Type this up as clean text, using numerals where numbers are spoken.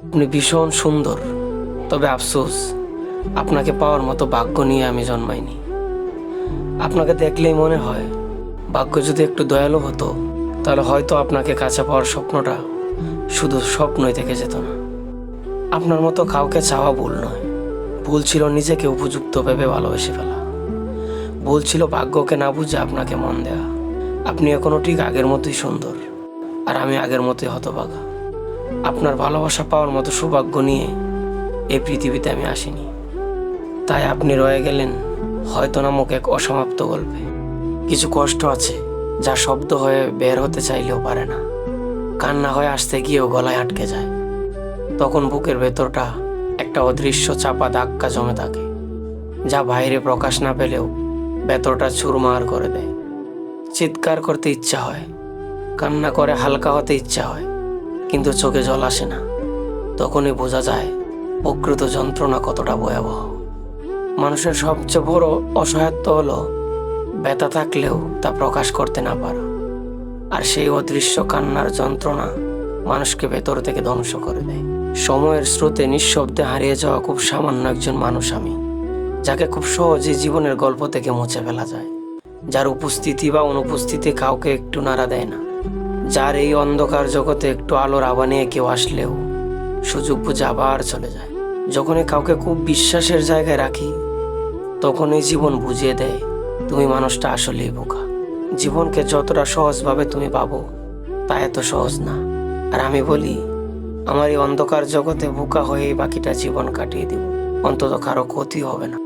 আপনি ভীষণ সুন্দর, তবে আফসোস আপনাকে পাওয়ার মতো ভাগ্য নিয়ে আমি জন্মাইনি। আপনাকে দেখলেই মনে হয় ভাগ্য যদি একটু দয়ালু হতো তাহলে হয়তো আপনাকে কাছে পাওয়ার স্বপ্নটা শুধু স্বপ্নই থেকে যেত না। আপনার মতো কাউকে চাওয়া ভুল নয়, ভুল ছিল নিজেকে উপযুক্ত ভেবে ভালোবেসে ফেলা। ভুল ছিল ভাগ্যকে না বুঝে আপনাকে মন দেওয়া। আপনি এখনো ঠিক আগের মতোই সুন্দর, আর আমি আগের মতোই হতভাগা। আপনার ভালোবাসা পাওয়ার মতো সৌভাগ্য নিয়ে এই পৃথিবীতে আমি আসিনি, তাই আপনি রয়ে গেলেন হয়তো নামক এক অসমাপ্ত গল্পে। কিছু কষ্ট আছে যা শব্দ হয়ে বের হতে চাইলেও পারে না, কান্না হয়ে আসতে গিয়েও গলায় আটকে যায়। তখন বুকের ভেতরটা একটা অদৃশ্য চাপা ধাক্কা জমে থাকে, যা বাইরে প্রকাশ না পেলেও ভেতরটা চুরমার করে দেয়। চিৎকার করতে ইচ্ছা হয়, কান্না করে হালকা হতে ইচ্ছা হয়, কিন্তু চোখে জল আসে না। তখনই বোঝা যায় প্রকৃত যন্ত্রণা কতটা ভয়াবহ। মানুষের সবচেয়ে বড় অসহায়ত্ব হলো ব্যথা থাকলেও তা প্রকাশ করতে না পারা, আর সেই অদৃশ্য কান্নার যন্ত্রণা মানুষকে ভেতর থেকে ধ্বংস করে দেয়। সময়ের স্রোতে নিঃশব্দে হারিয়ে যাওয়া খুব সামান্য একজন মানুষ আমি, যাকে খুব সহজে জীবনের গল্প থেকে মুছে ফেলা যায়, যার উপস্থিতি বা অনুপস্থিতি কাউকে একটু নাড়া দেয় না, যার এই অন্ধকার জগতে একটু আলোর আভা নিয়ে কেউ আসলেও সুযোগ বুঝে আবার চলে যায়। যখনই কাউকে খুব বিশ্বাসের জায়গায় রাখি, তখনই জীবন বুঝিয়ে দেয় তুমি মানুষটা আসলেই বোকা। জীবনকে যতটা সহজভাবে তুমি পাবো তা এত সহজ না। আর আমি বলি, আমার এই অন্ধকার জগতে বোকা হয়ে বাকিটা জীবন কাটিয়ে দিব, অন্তত কারো ক্ষতি হবে না।